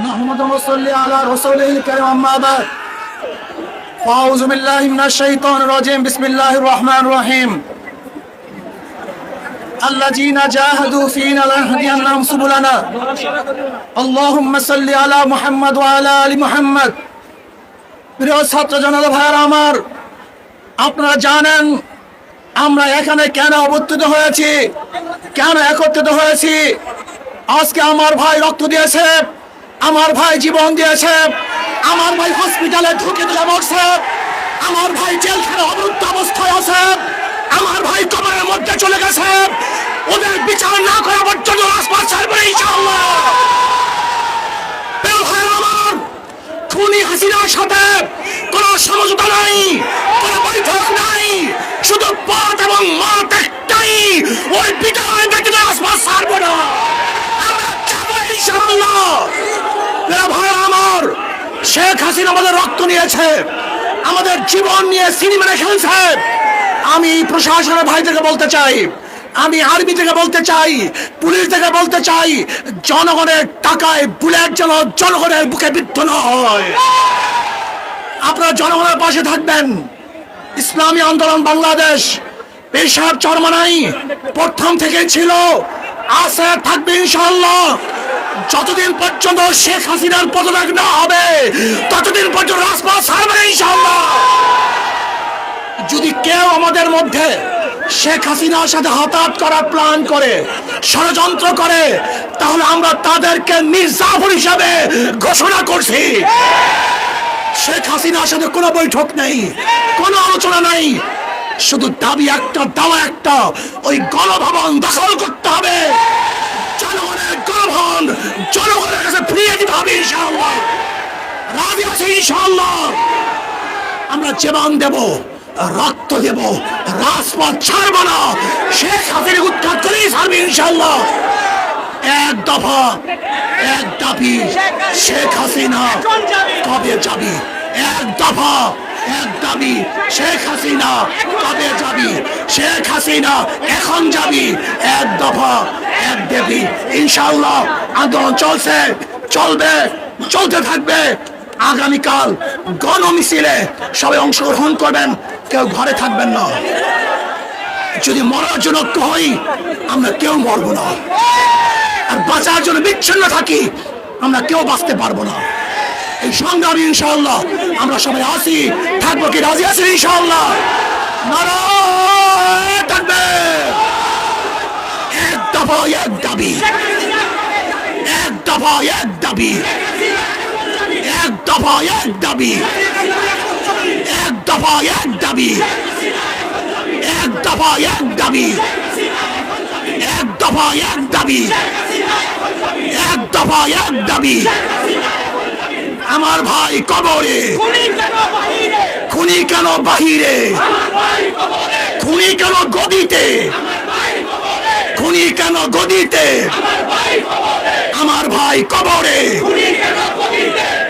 نحمد ونصلي على رسوله الكريم أما بعد أعوذ بالله من الشيطان الرجيم بسم الله الرحمن الرحيم الذين جاهدوا فينا لنهدينهم سبلنا اللهم صل على محمد وعلى آل محمد প্রিয় ছাত্র জনতা ভাইরা আমার, আপনারা জানেন আমরা এখানে কেন অবস্থিত হয়েছি, কেন একত্রিত হয়েছি। আজকে আমার ভাই রক্ত দিয়েছে, আমার ভাই জীবন দিয়েছে, আমার ভাই হসপিটালে ঢুকে দিলে মরছে, আমার ভাই জেলখানে অবরুদ্ধ অবস্থায় আছে, আমার ভাই কবরের মধ্যে চলে গেছে। ওদের বিচার না করা পর্যন্ত রাজপথ ছাড়বে ইনশাআল্লাহ। আমার খুনি হাসিনার সাথে কোনো সমঝোতা নাই, কোনো বৈঠক নাই, শুধু পথ এবং মত একটাই, ওই বিচার দেখে রাজপথ ছাড়বে না। আমার শেখ হাসিনা আমাদের রক্ত নিয়েছে, আমাদের জীবন নিয়ে সিনেমা খেলছে। আমি প্রশাসনের ভাইদেরকে বলতে চাই, আমি আর্মি থেকে বলতে চাই, পুলিশ থেকে বলতে চাই, জনগণের টাকায় বুলেট যেন জনগণের বুকে বিদ্ধ না হয়। আপনারা জনগণের পাশে থাকবেন। ইসলামী আন্দোলন বাংলাদেশ পেশাব চরমানাই প্রথম থেকে ছিল, আছে, থাকবে ইনশাআল্লাহ। যতদিন পর্যন্ত শেখ হাসিনার পদত্যাগ না হবে ততদিন পর্যন্ত রাজপথ ছাড়বে না ইনশাআল্লাহ। যদি কেউ আমাদের মধ্যে শেখ হাসিনার সাথে হাতাহাত করার প্ল্যান করে, ষড়যন্ত্র করে, তাহলে আমরা তাদেরকে মির্জাফর হিসাবে ঘোষণা করছি। শেখ হাসিনার সাথে কোনো বৈঠক নেই, কোনো আলোচনা নেই, শুধু দাবি একটা, দাওয়া একটা, ওই গণভবন দখল করতে হবে। জনগণের গণভবন জনগণের কাছে ফিরিয়ে দিতে হবে ইনশাআল্লাহ। রাজি আছে ইনশাআল্লাহ। আমরা জীবন দেব, রক্ত দেব, রাজপথ ছাড়ব না। শেখ হাসিনা উৎখাত করেই ছাড়বে ইনশাআল্লাহ। এক দফা, এক দাবি, শেখ হাসিনা কবে যাবি? এক দফা, এক দাবি, শেখ হাসিনা কবে যাবি? শেখ হাসিনা এখন যাবি। এক দফা, এক দাবি, ইনশাআল্লাহ। আন্দোলন চলছে, চলবে, চলতে থাকবে। আগামীকাল গণমিছিলে সবাই অংশগ্রহণ করবেন, কেউ ঘরে থাকবেন না। যদি মরার জন্য হই আমরা কেউ মরবো না, আর বাঁচার জন্য বিচ্ছিন্ন থাকি আমরা কেউ বাঁচতে পারবো না। এই সংগ্রামী ইনশাআল্লাহ আমরা সবাই আসি, থাকবো। কি রাজি আছি ইনশাআল্লাহ? নারায়ে তাকবীর। এক দফা, এক দাবি, এক দফা, এক দাবি, এক দফা, এক দাবি, এক দফা, এক দাবি, এক দফা, এক দাবি, এক দফা, এক দাবি, এক দফা, এক দাবি। আমার ভাই কবরে, খুনি কেন বাহিরে? খুনি কেন গদিতে? খুনি কেন গদিতে? আমার ভাই কবরে,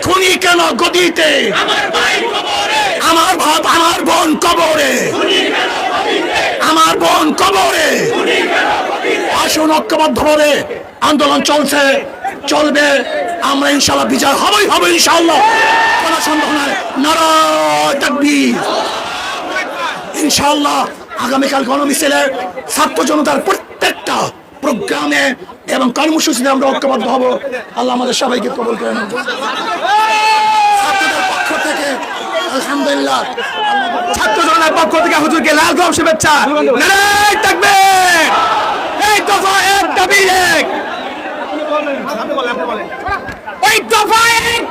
খুনি কেন গদিতে? আমার ভাব, আমার বোন কবরে, আমার বোন কবরে। আসুন ঐক্যবদ্ধভাবে আন্দোলন চলছে, চলবে। আমরা ইনশাআল্লাহ বিজয় হবই হবে ইনশাআল্লাহ, কোনো সন্দেহ নাই। নারায়ে তাকবীর। ইনশাআল্লাহ আগামীকাল গণমিছিলে ছাত্র জনতার প্রত্যেকটা প্রোগ্রামে এবং কর্মসূচিতে আমরা ঐক্যবদ্ধ হব। আল্লাহ আমাদের সবাইকে কবুল করেন। ছাত্রদের পক্ষ থেকে আলহামদুলিল্লাহ, ছাত্র জনতার পক্ষ থেকে হুজুরকে লাল গোলাপ শুভেচ্ছা। নারায়ে তাকবীর। এই দফা, এক দাবি, এক, ওই দফা, এক